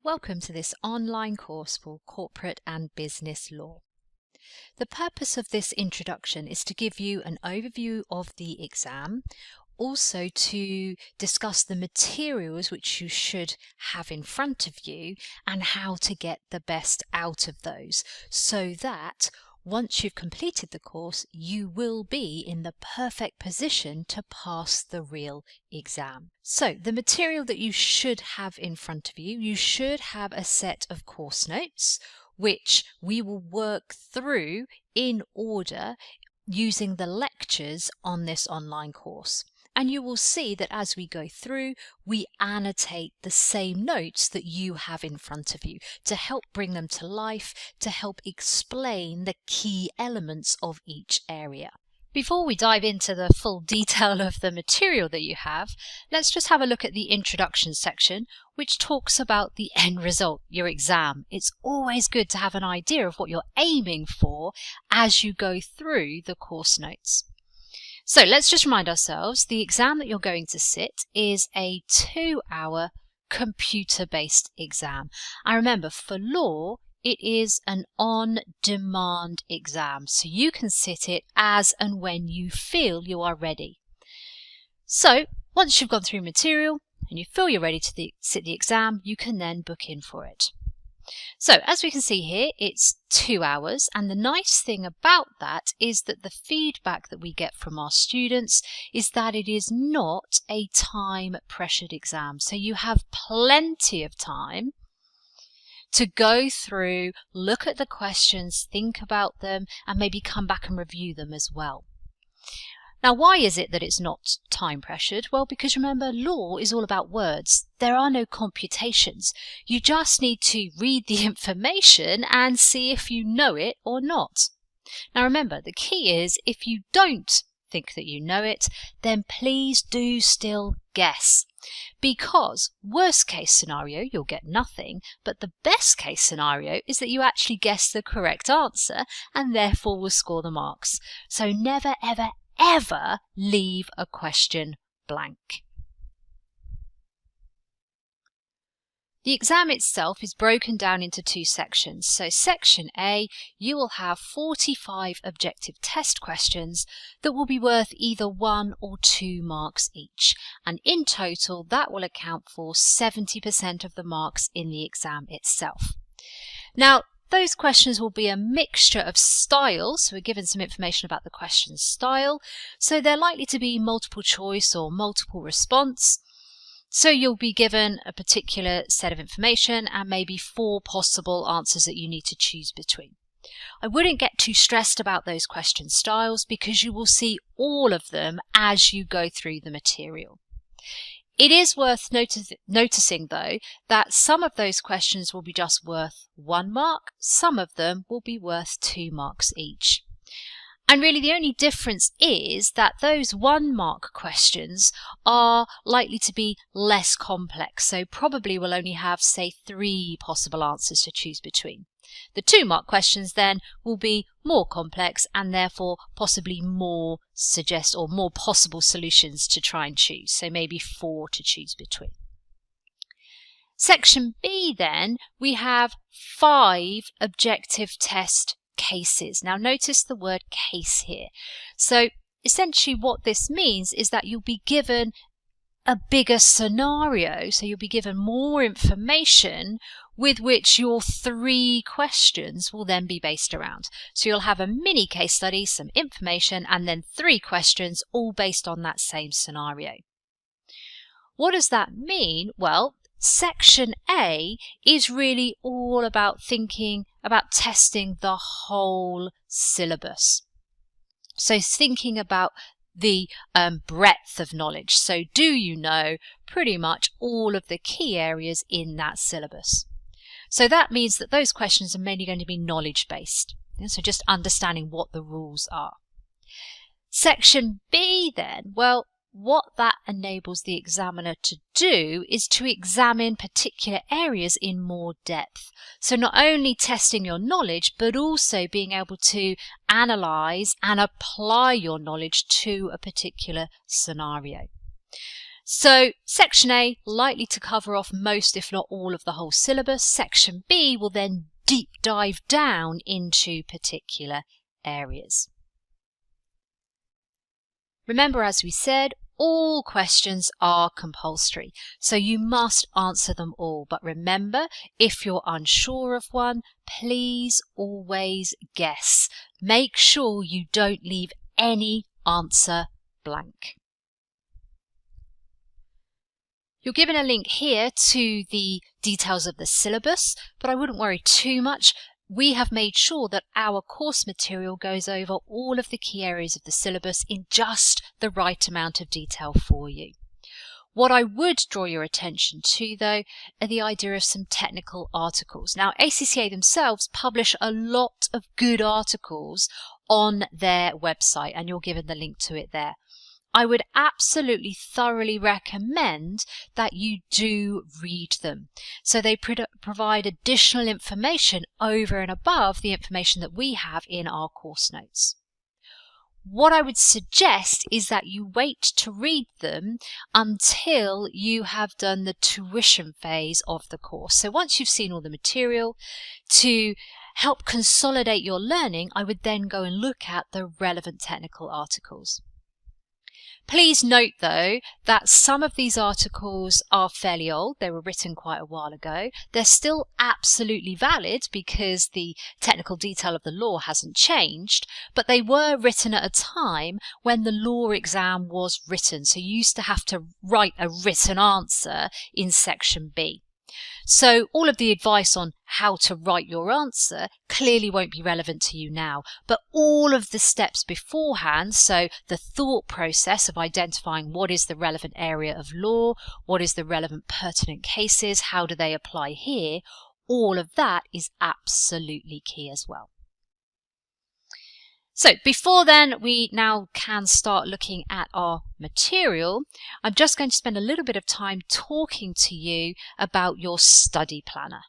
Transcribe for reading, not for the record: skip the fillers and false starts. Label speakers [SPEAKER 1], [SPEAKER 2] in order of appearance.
[SPEAKER 1] Welcome to this online course for corporate and business law. The purpose of this introduction is to give you an overview of the exam, also to discuss the materials which you should have in front of you and how to get the best out of those, so that once you've completed the course, you will be in the perfect position to pass the real exam. So, the material that you should have in front of you, you should have a set of course notes, which we will work through in order using the lectures on this online course. And you will see that as we go through, we annotate the same notes that you have in front of you to help bring them to life, to help explain the key elements of each area. Before we dive into the full detail of the material that you have, let's just have a look at the introduction section, which talks about the end result, your exam. It's always good to have an idea of what you're aiming for as you go through the course notes. So let's just remind ourselves, the exam that you're going to sit is a 2-hour computer-based exam. And remember, for law, it is an on-demand exam, so you can sit it as and when you feel you are ready. So once you've gone through material and you feel you're ready to sit the exam, you can then book in for it. So as we can see here, it's 2 hours, and the nice thing about that is that the feedback that we get from our students is that it is not a time-pressured exam. So you have plenty of time to go through, look at the questions, think about them, and maybe come back and review them as well. Now, why is it that it's not time pressured? Well, because remember, law is all about words. There are no computations. You just need to read the information and see if you know it or not. Now, remember, the key is if you don't think that you know it, then please do still guess. Because worst case scenario, you'll get nothing, but the best case scenario is that you actually guess the correct answer and therefore will score the marks. So never, ever leave a question blank. The exam itself is broken down into 2 sections. So section A, you will have 45 objective test questions that will be worth either 1 or 2 marks each. And in total, that will account for 70% of the marks in the exam itself. Now, those questions will be a mixture of styles, so we're given some information about the question style. So they're likely to be multiple choice or multiple response. So you'll be given a particular set of information and maybe 4 possible answers that you need to choose between. I wouldn't get too stressed about those question styles because you will see all of them as you go through the material. It is worth noticing, though, that some of those questions will be just worth 1 mark, some of them will be worth 2 marks each. And really the only difference is that those 1 mark questions are likely to be less complex, so probably we'll only have, say, 3 possible answers to choose between. The 2 mark questions then will be more complex and therefore possibly more more possible solutions to try and choose, so maybe 4 to choose between. Section B then, we have 5 objective test cases. Now notice the word case here. So essentially what this means is that you'll be given a bigger scenario, so you'll be given more information with which your 3 questions will then be based around. So you'll have a mini case study, some information, and then 3 questions all based on that same scenario. What does that mean? Well, Section A is really all about thinking about testing the whole syllabus. So thinking about the breadth of knowledge. So do you know pretty much all of the key areas in that syllabus? So that means that those questions are mainly going to be knowledge based. So just understanding what the rules are. Section B then, well, what that enables the examiner to do is to examine particular areas in more depth. So not only testing your knowledge, but also being able to analyse and apply your knowledge to a particular scenario. So Section A, likely to cover off most, if not all, of the whole syllabus. Section B will then deep dive down into particular areas. Remember, as we said, all questions are compulsory, so you must answer them all. But remember, if you're unsure of one, please always guess. Make sure you don't leave any answer blank. You're given a link here to the details of the syllabus, but I wouldn't worry too much. We have made sure that our course material goes over all of the key areas of the syllabus in just the right amount of detail for you. What I would draw your attention to, though, are the idea of some technical articles. Now, ACCA themselves publish a lot of good articles on their website, and you're given the link to it there. I would absolutely thoroughly recommend that you do read them. So they provide additional information over and above the information that we have in our course notes. What I would suggest is that you wait to read them until you have done the tuition phase of the course. So once you've seen all the material, to help consolidate your learning, I would then go and look at the relevant technical articles. Please note, though, that some of these articles are fairly old. They were written quite a while ago. They're still absolutely valid because the technical detail of the law hasn't changed, but they were written at a time when the law exam was written. So you used to have to write a written answer in Section B. So all of the advice on how to write your answer clearly won't be relevant to you now, but all of the steps beforehand, so the thought process of identifying what is the relevant area of law, what is the relevant pertinent cases, how do they apply here, all of that is absolutely key as well. So before then, we now can start looking at our material. I'm just going to spend a little bit of time talking to you about your study planner.